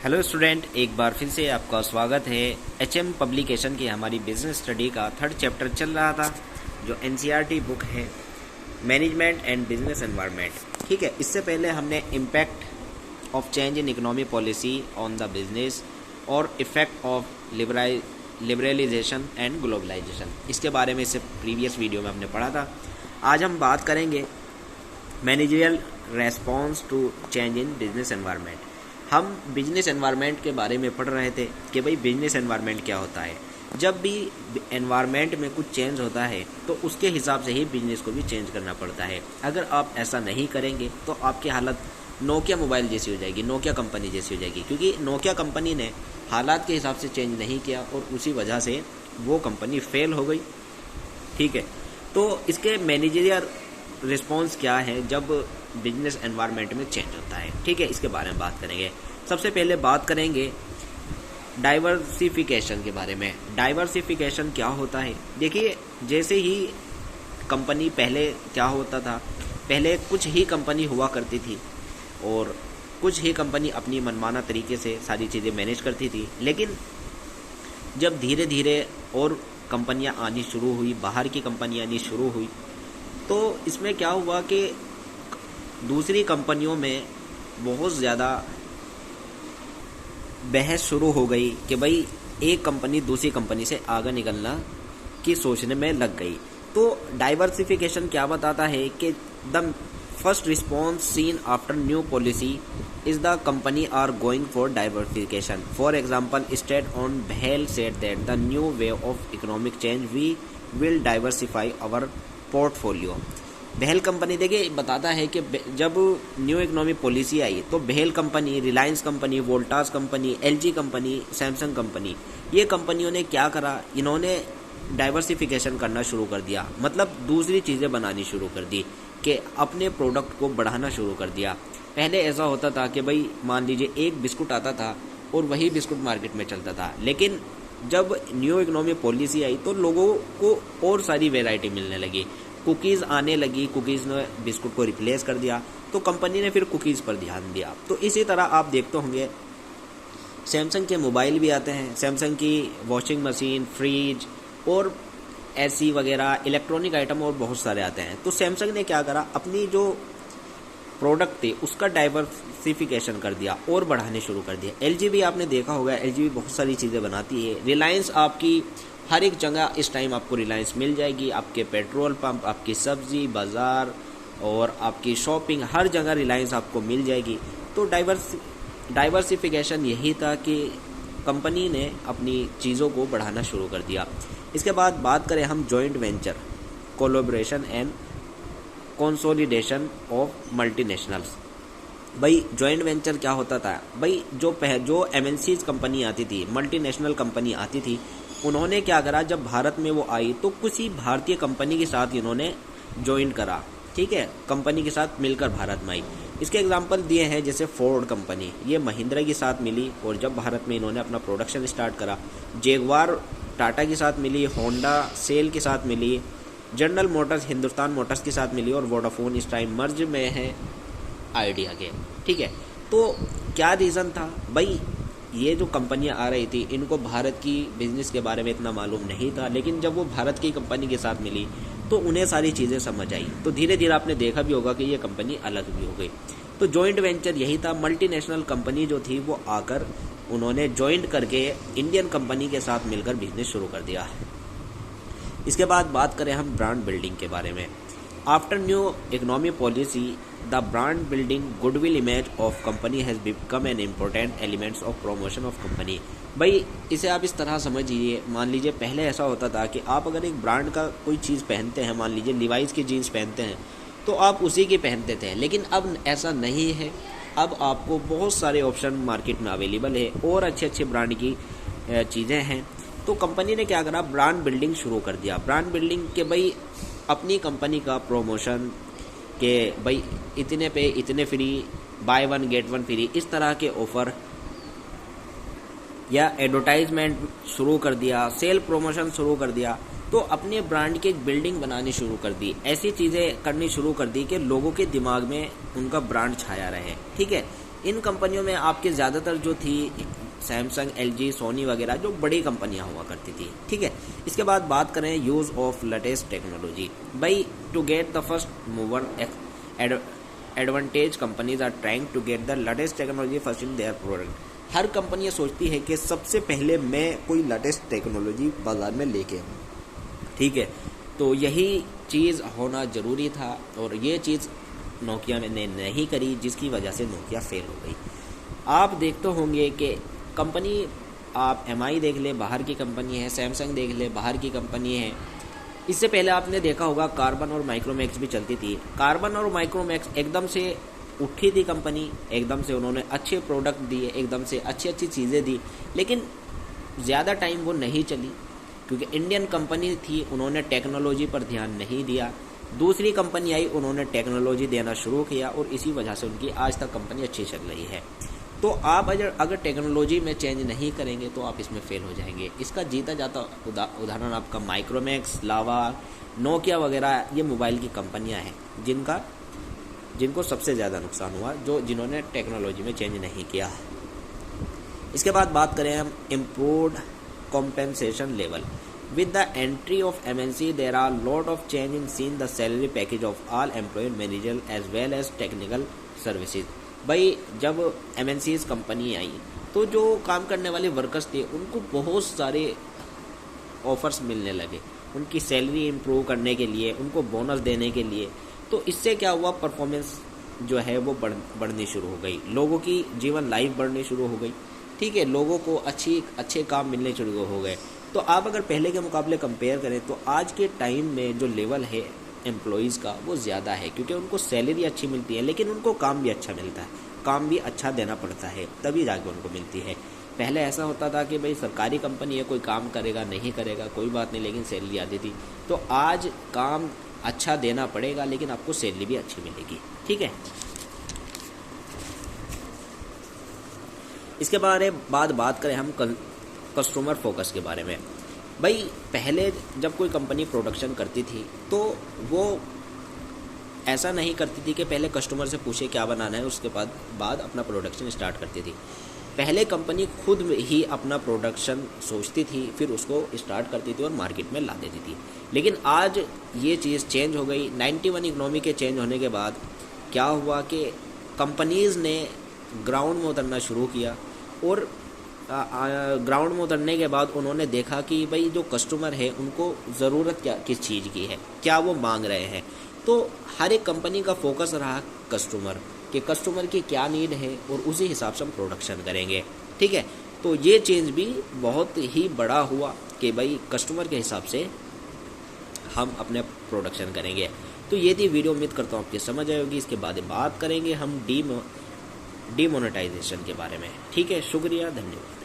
Hello student, एक बार फिर से आपका स्वागत है। एचएम पब्लिकेशन की हमारी बिजनेस स्टडी का थर्ड चैप्टर चल रहा था, जो एनसीईआरटी बुक है, मैनेजमेंट एंड बिजनेस एनवायरनमेंट। ठीक है, इससे पहले हमने impact of change in economy policy on the business और effect of liberalisation and globalisation, इसके बारे में इससे प्रीवियस वीडियो में हमने पढ़ा था। आज हम बात करेंगे managerial response to change in business environment. हम बिजनेस एनवायरनमेंट के बारे में पढ़ रहे थे कि भाई बिजनेस एनवायरनमेंट क्या होता है। जब भी एनवायरनमेंट में कुछ चेंज होता है तो उसके हिसाब से ही बिजनेस को भी चेंज करना पड़ता है। अगर आप ऐसा नहीं करेंगे तो आपकी हालत नोकिया मोबाइल जैसी हो जाएगी, नोकिया कंपनी जैसी हो जाएगी, क्योंकि नोकिया कंपनी ने हालात के हिसाब से चेंज नहीं किया और उसी वजह से वो कंपनी फेल हो गई। ठीक है, तो इसके मैनेजरियल रिस्पॉन्स क्या है जब बिजनेस एनवायरनमेंट में चेंज होता है। ठीक है, इसके बारे में बात करेंगे। सबसे पहले बात करेंगे डाइवर्सिफिकेशन के बारे में। डाइवर्सिफिकेशन क्या होता है? देखिए, जैसे ही कंपनी पहले क्या होता था, पहले कुछ ही कंपनी हुआ करती थी और कुछ ही कंपनी अपनी मनमाना तरीके से सारी चीज़ें मैनेज करती थी। लेकिन जब धीरे धीरे और कंपनियां आनी शुरू हुई, बाहर की कंपनियां आनी शुरू हुई, तो इसमें क्या हुआ कि दूसरी कंपनियों में बहुत ज़्यादा बहस शुरू हो गई कि भाई एक कंपनी दूसरी कंपनी से आगे निकलना की सोचने में लग गई। तो डाइवर्सिफिकेशन क्या बताता है कि the first response seen after new policy is the company are going for diversification. For example, state on भेल said that the new way of economic change we will diversify our portfolio. भेल company देखिए बताता है कि जब new economy policy आई तो भेल company, Reliance company, Voltas company, LG company, Samsung company, ये कंपनियों ने क्या करा, इन्होंने डाइवर्सिफिकेशन करना शुरू कर दिया। मतलब दूसरी चीज़ें बनानी शुरू कर दी कि अपने प्रोडक्ट को बढ़ाना शुरू कर दिया। पहले ऐसा होता था कि भाई मान लीजिए एक बिस्कुट आता था और वही बिस्कुट मार्केट में चलता था, लेकिन जब न्यू इकोनॉमी पॉलिसी आई तो लोगों को और सारी वेराइटी मिलने लगी, कुकीज़ आने लगी, कुकीज़ ने बिस्कुट को रिप्लेस कर दिया, तो कंपनी ने फिर कुकीज़ पर ध्यान दिया। तो इसी तरह आप देखते होंगे सैमसंग के मोबाइल भी आते हैं, सैमसंग की वॉशिंग मशीन, फ्रिज और एसी वगैरह इलेक्ट्रॉनिक आइटम और बहुत सारे आते हैं। तो सैमसंग ने क्या करा, अपनी जो प्रोडक्ट थे उसका डाइवर्सिफिकेशन कर दिया और बढ़ाने शुरू कर दिया। एलजी भी आपने देखा होगा, एलजी भी बहुत सारी चीज़ें बनाती है। रिलायंस, आपकी हर एक जगह इस टाइम आपको रिलायंस मिल जाएगी, आपके पेट्रोल पंप, आपकी सब्जी बाज़ार और आपकी शॉपिंग, हर जगह रिलायंस आपको मिल जाएगी। तो डाइवर्सिफिकेशन यही था कि कंपनी ने अपनी चीज़ों को बढ़ाना शुरू कर दिया। इसके बाद बात करें हम joint venture, collaboration and consolidation of multinationals. भाई जॉइंट वेंचर क्या होता था? भाई जो एमएनसीज कंपनी आती थी, मल्टीनेशनल कंपनी आती थी, उन्होंने क्या करा, जब भारत में वो आई तो किसी भारतीय कंपनी के साथ इन्होंने ज्वाइन करा। ठीक है, कंपनी के साथ मिलकर भारत में आई। इसके एग्जांपल दिए हैं, जैसे फोर्ड कंपनी, ये महिंद्रा के साथ मिली और जब भारत में इन्होंने अपना प्रोडक्शन स्टार्ट करा। जैगुआर टाटा के साथ मिली, होंडा सेल के साथ मिली, जनरल मोटर्स हिंदुस्तान मोटर्स के साथ मिली और वोडाफोन इस टाइम मर्ज में है आइडिया के। ठीक है, तो क्या रीज़न था? भाई ये जो कंपनियां आ रही थी इनको भारत की बिजनेस के बारे में इतना मालूम नहीं था, लेकिन जब वो भारत की कंपनी के साथ मिली तो उन्हें सारी चीज़ें समझ आई। तो धीरे धीरे आपने देखा भी होगा कि ये कंपनी अलग भी हो गई। तो जॉइंट वेंचर यही था, मल्टीनेशनल कंपनी जो थी वो आकर उन्होंने ज्वाइंट करके इंडियन कंपनी के साथ मिलकर बिजनेस शुरू कर दिया। इसके बाद बात करें हम ब्रांड बिल्डिंग के बारे में। After new economy policy the brand building goodwill image of company has become an important elements of promotion of company. भाई इसे आप इस तरह समझिए, मान लीजिए पहले ऐसा होता था कि आप अगर एक ब्रांड का कोई चीज़ पहनते हैं, मान लीजिए लिवाइस की जीन्स पहनते हैं, तो आप उसी की पहनते थे। लेकिन अब ऐसा नहीं है, अब आपको बहुत सारे ऑप्शन मार्केट में अवेलेबल है और अच्छे अच्छे ब्रांड की चीज़ें हैं। तो कंपनी ने क्या करा, ब्रांड बिल्डिंग शुरू कर दिया। ब्रांड बिल्डिंग के भाई अपनी कंपनी का प्रमोशन के भाई इतने पे इतने free, by one get one free, इस तरह के ऑफ़र या एडवर्टाइजमेंट शुरू कर दिया, सेल प्रमोशन शुरू कर दिया। तो अपने ब्रांड की एक बिल्डिंग बनानी शुरू कर दी, ऐसी चीज़ें करनी शुरू कर दी कि लोगों के दिमाग में उनका ब्रांड छाया रहे। ठीक है, इन कंपनियों में आपके ज़्यादातर जो थी सैमसंग, एलजी, सोनी वगैरह जो बड़ी कंपनियां हुआ करती थी, ठीक है। इसके बाद बात करें यूज़ ऑफ लेटेस्ट टेक्नोलॉजी। भाई to get the first mover advantage, companies are trying to get the latest technology first in their product. हर कंपनी ये सोचती है कि सबसे पहले मैं कोई लेटेस्ट टेक्नोलॉजी बाजार में लेके आऊँ, ठीक है। तो यही चीज़ होना ज़रूरी था और ये चीज़ नोकिया ने नहीं करी, जिसकी वजह से नोकिया फेल हो गई। आप देखते होंगे कि कंपनी, आप एमआई देख ले, बाहर की कंपनी है, सैमसंग देख ले, बाहर की कंपनी है। इससे पहले आपने देखा होगा कार्बन और माइक्रोमैक्स भी चलती थी। कार्बन और माइक्रोमैक्स एकदम से उठी थी कंपनी, एकदम से उन्होंने अच्छे प्रोडक्ट दिए, एकदम से अच्छी अच्छी चीज़ें दी, लेकिन ज़्यादा टाइम वो नहीं चली क्योंकि इंडियन कंपनी थी, उन्होंने टेक्नोलॉजी पर ध्यान नहीं दिया। दूसरी कंपनी आई, उन्होंने टेक्नोलॉजी देना शुरू किया और इसी वजह से उनकी आज तक कंपनी अच्छी चल रही है। तो आप अगर टेक्नोलॉजी में चेंज नहीं करेंगे तो आप इसमें फेल हो जाएंगे। इसका जीता जाता उदाहरण आपका माइक्रोमैक्स, लावा, नोकिया वगैरह ये मोबाइल की कंपनियां हैं जिनको सबसे ज़्यादा नुकसान हुआ, जिन्होंने टेक्नोलॉजी में चेंज नहीं किया। इसके बाद बात करें हम improved compensation level. With the entry of MNC, there are lot of change in seen the salary package of all employee, managerial as well as technical services। भाई जब MNC's कंपनी आई तो जो काम करने वाले वर्कर्स थे उनको बहुत सारे ऑफर्स मिलने लगे, उनकी सैलरी इम्प्रूव करने के लिए, उनको बोनस देने के लिए। तो इससे क्या हुआ, परफॉर्मेंस जो है वो बढ़नी शुरू हो गई, लोगों की जीवन लाइफ बढ़नी शुरू हो गई, ठीक है। लोगों को अच्छे काम मिलने शुरू हो गए। तो आप अगर पहले के मुकाबले कंपेयर करें तो आज के टाइम में जो लेवल है एम्प्लॉयज़ का वो ज़्यादा है, क्योंकि उनको सैलरी अच्छी मिलती है, लेकिन उनको काम भी अच्छा मिलता है, काम भी अच्छा देना पड़ता है, तभी जाके उनको मिलती है। पहले ऐसा होता था कि भाई सरकारी कंपनी है, कोई काम करेगा नहीं करेगा कोई बात नहीं, लेकिन सैलरी आती थी। तो आज काम अच्छा देना पड़ेगा, लेकिन आपको सैलरी भी अच्छी मिलेगी, ठीक है। इसके बाद बात करें हम कस्टमर फोकस के बारे में। भाई पहले जब कोई कंपनी प्रोडक्शन करती थी तो वो ऐसा नहीं करती थी कि पहले कस्टमर से पूछे क्या बनाना है, उसके बाद अपना प्रोडक्शन स्टार्ट करती थी। पहले कंपनी खुद ही अपना प्रोडक्शन सोचती थी, फिर उसको स्टार्ट करती थी और मार्केट में ला देती थी। लेकिन आज ये चीज़ चेंज हो गई। 91 इकोनॉमी के चेंज होने के बाद क्या हुआ कि कंपनीज़ ने ग्राउंड में उतरना शुरू किया और ग्राउंड में उतरने के बाद उन्होंने देखा कि भाई जो कस्टमर है उनको ज़रूरत किस चीज़ की है, क्या वो मांग रहे हैं। तो हर एक कंपनी का फोकस रहा कस्टमर की क्या नीड है और उसी हिसाब से हम प्रोडक्शन करेंगे, ठीक है। तो ये चेंज भी बहुत ही बड़ा हुआ कि भाई कस्टमर के हिसाब से हम अपने प्रोडक्शन करेंगे। तो ये थी वीडियो, उम्मीद करता हूँ आपकी समझ आई होगी। इसके बाद बात करेंगे हम डीमोनेटाइजेशन के बारे में, ठीक है। शुक्रिया, धन्यवाद।